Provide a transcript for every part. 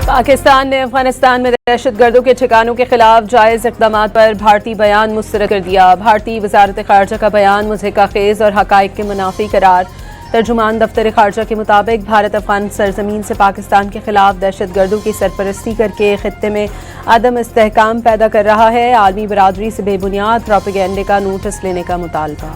पाकिस्तान ने अफगानिस्तान में दहशतगर्दों के ठिकानों के खिलाफ जायज़ इक़दामात पर भारतीय बयान मुस्तरद कर दिया। भारतीय वज़ारत ख़ारजा का बयान मुज़हिकाखेज़ और हक़ाइक़ के मुनाफ़ी करार। तर्जुमान दफ्तर ख़ारजा के मुताबिक भारत अफ़गान सरज़मीन से पाकिस्तान के खिलाफ दहशतगर्दों की सरपरस्ती करके ख़ित्ते में अदम इस्तेहकाम पैदा कर रहा है। आलमी बरादरी से बेबुनियाद प्रोपेगेंडे का नोटिस लेने का मुतालबा।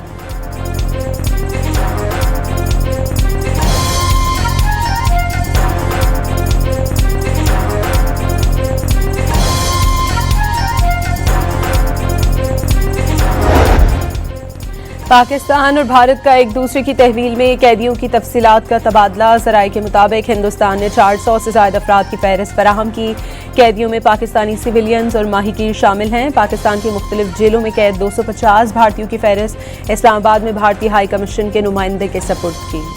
पाकिस्तान और भारत का एक दूसरे की तहवील में कैदियों की तफसीलात का तबादला। ज़राए के मुताबिक हिंदुस्तान ने 400 से ज़ायद अफराद की फहरिस्त फराहम की। कैदियों में पाकिस्तानी सिविलियंस और माहिकीर शामिल हैं। पाकिस्तान की मुख्तलिफ जेलों में कैद 250 भारतीयों की फहरिस्त इस्लामाबाद में भारतीय हाई कमीशन के नुमाइंदे के सपुर्द की।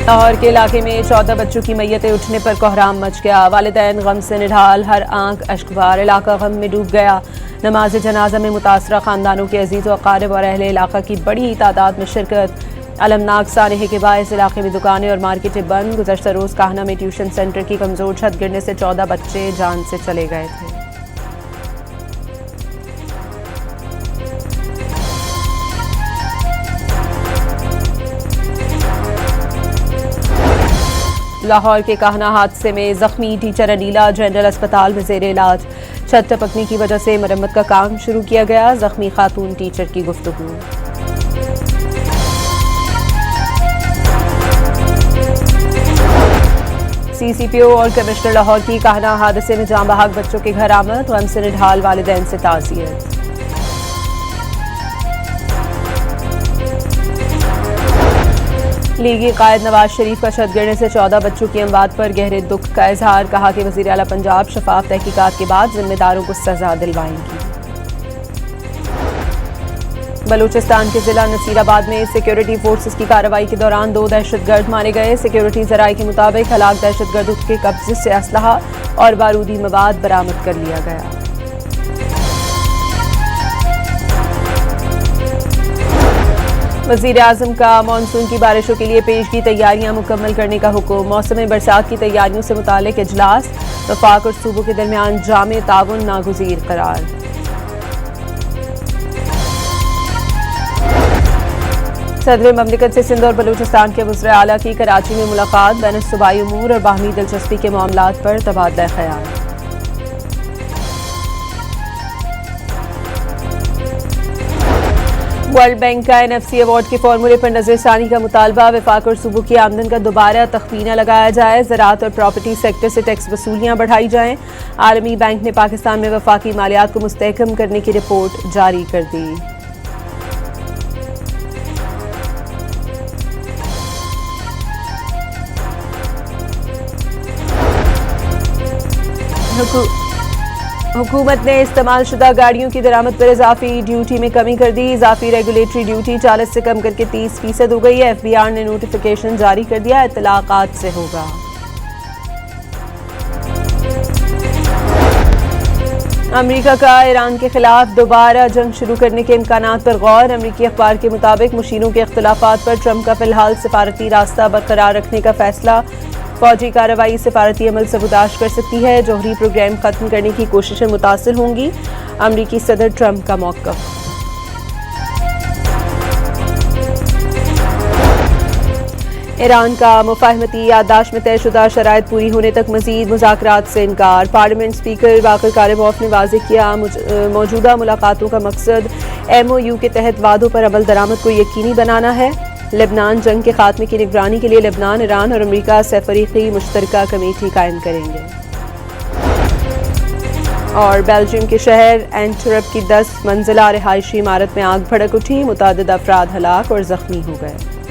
लाहौर के इलाके में 14 बच्चों की मैयतें उठने पर कोहराम मच गया। वालिदैन गम से निढाल, हर आंख अश्कबार, इलाका गम में डूब गया। नमाज जनाजा में मुतासरा खानदानों के अजीज़ व अकारिब और अहले इलाका की बड़ी तादाद में शिरकत। अलमनाक सानहे के बायस इलाके में दुकानें और मार्केटें बंद। गुज़श्ता रोज़ काहना में ट्यूशन सेंटर की कमज़ोर छत गिरने से 14 बच्चे जान से चले गए थे। लाहौर के काहना हादसे में जख्मी टीचर अनीला जनरल अस्पताल में ज़ेर इलाज। छत टपकने की वजह से मरम्मत का काम शुरू किया गया। जख्मी खातून टीचर की गुफ्तगू। CCPO और कमिश्नर लाहौर की काहना हादसे में जाँ बहक बच्चों के घर आमद। गम से निढाल वालिदैन से ताज़ियत। लीगी कायद नवाज शरीफ का छत गिरने से 14 बच्चों की अमवात पर गहरे दुख का इजहार। कहा कि वज़ीर आला पंजाब शफाफ तहकीकात के बाद जिम्मेदारों को सजा दिलवाएंगी। बलूचिस्तान के जिला नसीराबाद में सिक्योरिटी फोर्सेस की कार्रवाई के दौरान 2 दहशतगर्द मारे गए। सिक्योरिटी ज़राए के मुताबिक हलाक दहशतगर्दों के कब्जे से असलहा और बारूदी मवाद बरामद कर लिया गया। वज़ीर आज़म का मानसून की बारिशों के लिए पेश की तैयारियां मुकम्मल करने का हुक्म। मौसम बरसात की तैयारियों से मुतालिक इजलास। वफाक और सूबों के दरमियान जामे ताउन नागुज़ीर करार। सदर ममलिकत से सिंध और बलूचिस्तान के वज़ीर आला की कराची में मुलाकात। बैन सूबाई उमूर और बाहमी दिलचस्पी के मामलात पर तबादला ख्याल। वर्ल्ड बैंक का NFC अवार्ड के फॉर्मूले पर नजरसानी का मुतालबा। वफाक और सूबों की आमदन का दोबारा तखमीना लगाया जाए। ज़राअत और प्रॉपर्टी सेक्टर से टैक्स वसूलियाँ बढ़ाई जाएँ। आलमी बैंक ने पाकिस्तान में वफाकी मालियात को मुस्तहकम करने की रिपोर्ट जारी कर दी। हुकूमत ने इस्तेमाल शुदा गाड़ियों की दरामद पर इजाफी ड्यूटी में कमी कर दी। इजाफी रेगुलेटरी ड्यूटी 40 से कम करके 30% हो गई है। FBR ने नोटिफिकेशन जारी कर दिया। इत्तलाक़ात से होगा। अमरीका का ईरान के खिलाफ दोबारा जंग शुरू करने के इम्कानात पर गौर। अमरीकी अखबार के मुताबिक मुशीरों के इख्तिलाफात पर ट्रंप का फिलहाल सिफारती रास्ता बरकरार रखने का फैसला। फौजी कार्रवाई सिफारती अमल सबूताश कर सकती है। जौहरी प्रोग्राम खत्म करने की कोशिशें मुतासिर होंगी। अमरीकी सदर ट्रंप का मौक़िफ़। ईरान का मुफाहमती याददाश्त में तयशुदा शराइत पूरी होने तक मज़ीद मुज़ाकरात से इनकार। पार्लियामेंट स्पीकर बाकर कारिमोफ ने वाज़ेह किया मौजूदा मुलाकातों का मकसद MOU के तहत वादों पर अमल दरामद को यकीनी बनाना है। लेबनान जंग के खात्मे की निगरानी के लिए लेबनान, ईरान और अमेरिका सफ़रीक़ी मुश्तरका कमेटी कायम करेंगे। और बेल्जियम के शहर एंटवर्प की 10 मंजिला रिहायशी इमारत में आग भड़क उठी। मुतअद्दिद अफराद हलाक और ज़ख्मी हो गए।